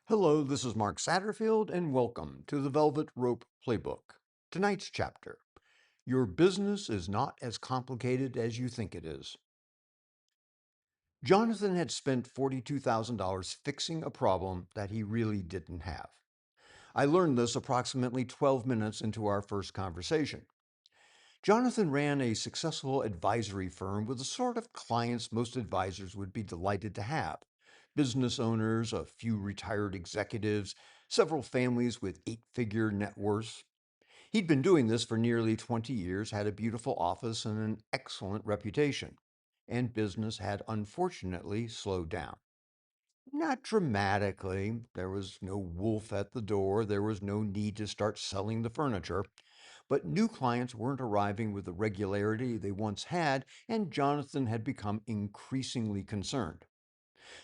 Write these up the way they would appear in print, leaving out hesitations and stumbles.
Hello, this is Mark Satterfield, and welcome to the Velvet Rope Playbook. Tonight's chapter: Your business is not as complicated as you think it is. Jonathan had spent $42,000 fixing a problem that he really didn't have. I learned this approximately 12 minutes into our first conversation. Jonathan ran a successful advisory firm with the sort of clients most advisors would be delighted to have: business owners, a few retired executives, several families with eight-figure net worths. He'd been doing this for nearly 20 years, had a beautiful office and an excellent reputation. And business had unfortunately slowed down. Not dramatically. There was no wolf at the door. There was no need to start selling the furniture. But new clients weren't arriving with the regularity they once had, and Jonathan had become increasingly concerned.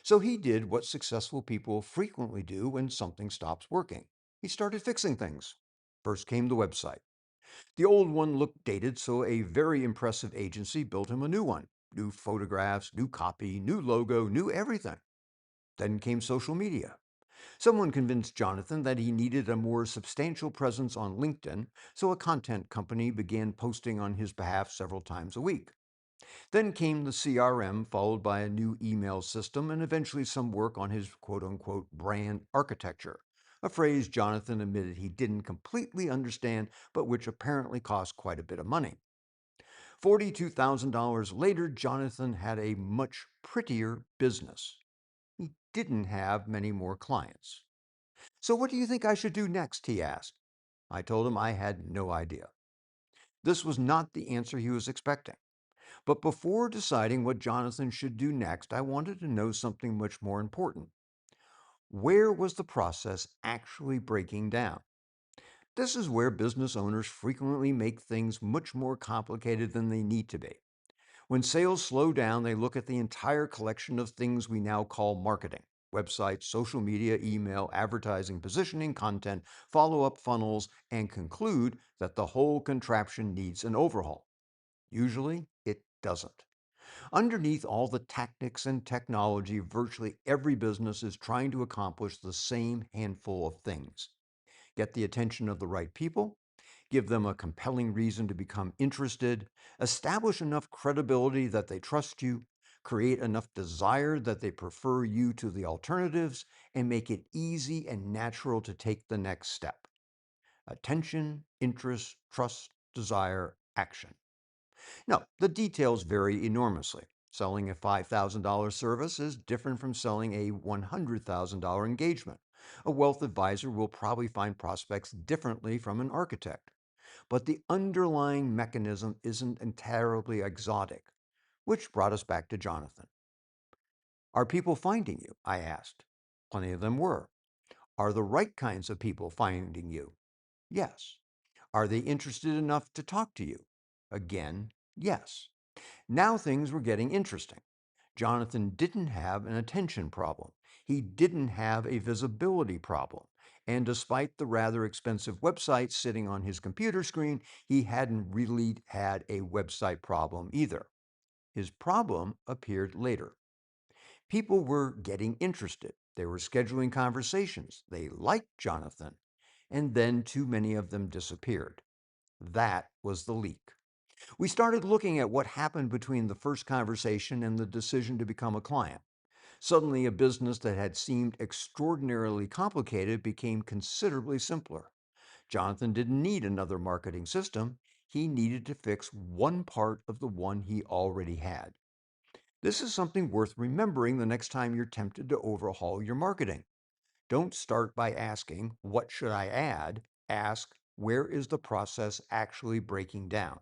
So he did what successful people frequently do when something stops working. He started fixing things. First came the website. The old one looked dated, so a very impressive agency built him a new one. New photographs, new copy, new logo, new everything. Then came social media. Someone convinced Jonathan that he needed a more substantial presence on LinkedIn, so a content company began posting on his behalf several times a week. Then came the CRM, followed by a new email system, and eventually some work on his quote unquote brand architecture, a phrase Jonathan admitted he didn't completely understand, but which apparently cost quite a bit of money. $42,000 later, Jonathan had a much prettier business. He didn't have many more clients. "So what do you think I should do next?" he asked. I told him I had no idea. This was not the answer he was expecting. But before deciding what Jonathan should do next, I wanted to know something much more important. Where was the process actually breaking down? This is where business owners frequently make things much more complicated than they need to be. When sales slow down, they look at the entire collection of things we now call marketing: websites, social media, email, advertising, positioning, content, follow up funnels, and conclude that the whole contraption needs an overhaul. Usually, it doesn't. Underneath all the tactics and technology, virtually every business is trying to accomplish the same handful of things: get the attention of the right people, give them a compelling reason to become interested, establish enough credibility that they trust you, create enough desire that they prefer you to the alternatives, and make it easy and natural to take the next step. Attention, interest, trust, desire, action. Now, the details vary enormously. Selling a $5,000 service is different from selling a $100,000 engagement. A wealth advisor will probably find prospects differently from an architect. But the underlying mechanism isn't entirely exotic, which brought us back to Jonathan. "Are people finding you?" I asked. Plenty of them were. "Are the right kinds of people finding you?" Yes. "Are they interested enough to talk to you?" Again, yes. Now things were getting interesting. Jonathan didn't have an attention problem. He didn't have a visibility problem. And despite the rather expensive website sitting on his computer screen, he hadn't really had a website problem either. His problem appeared later. People were getting interested. They were scheduling conversations. They liked Jonathan. And then too many of them disappeared. That was the leak. We started looking at what happened between the first conversation and the decision to become a client. Suddenly, a business that had seemed extraordinarily complicated became considerably simpler. Jonathan didn't need another marketing system. He needed to fix one part of the one he already had. This is something worth remembering the next time you're tempted to overhaul your marketing. Don't start by asking, "What should I add?" Ask, "Where is the process actually breaking down?"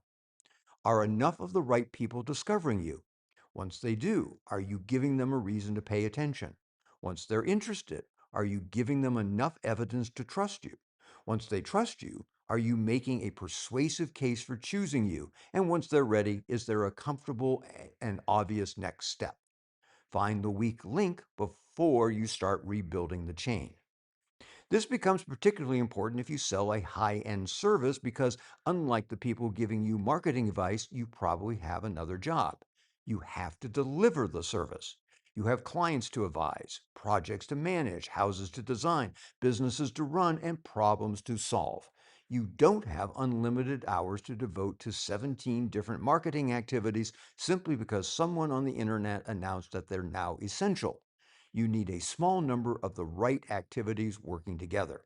Are enough of the right people discovering you? Once they do, are you giving them a reason to pay attention? Once they're interested, are you giving them enough evidence to trust you? Once they trust you, are you making a persuasive case for choosing you? And once they're ready, is there a comfortable and obvious next step? Find the weak link before you start rebuilding the chain. This becomes particularly important if you sell a high-end service because, unlike the people giving you marketing advice, you probably have another job. You have to deliver the service. You have clients to advise, projects to manage, houses to design, businesses to run, and problems to solve. You don't have unlimited hours to devote to 17 different marketing activities simply because someone on the internet announced that they're now essential. You need a small number of the right activities working together.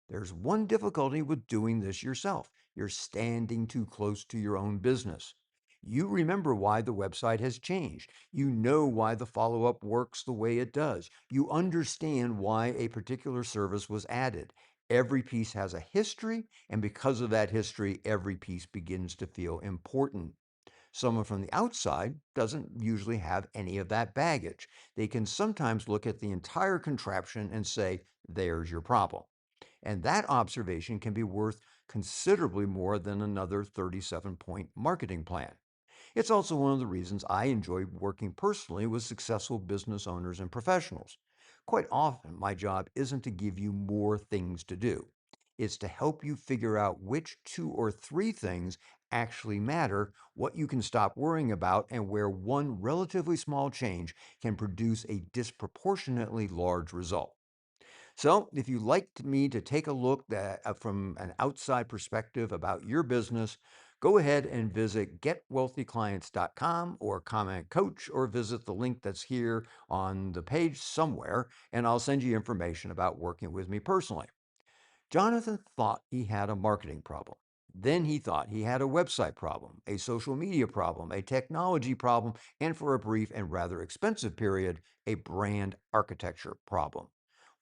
There's one difficulty with doing this yourself. You're standing too close to your own business. You remember why the website has changed. You know why the follow up works the way it does. You understand why a particular service was added. Every piece has a history, and because of that history, every piece begins to feel important. Someone from the outside doesn't usually have any of that baggage. They can sometimes look at the entire contraption and say, there's your problem. And that observation can be worth considerably more than another 37-point marketing plan. It's also one of the reasons I enjoy working personally with successful business owners and professionals. Quite often, my job isn't to give you more things to do. It's to help you figure out which two or three things actually matter, what you can stop worrying about, and where one relatively small change can produce a disproportionately large result. So, if you'd like me to take a look from an outside perspective about your business, go ahead and visit getwealthyclients.com or comment coach or visit the link that's here on the page somewhere, and I'll send you information about working with me personally. Jonathan thought he had a marketing problem. Then he thought he had a website problem, a social media problem, a technology problem, and for a brief and rather expensive period, a brand architecture problem.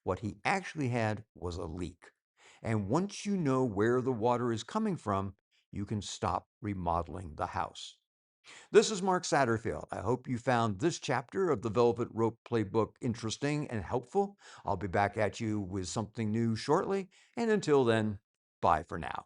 What he actually had was a leak. And once you know where the water is coming from, you can stop remodeling the house. This is Mark Satterfield. I hope you found this chapter of the Velvet Rope Playbook interesting and helpful. I'll be back at you with something new shortly. And until then, bye for now.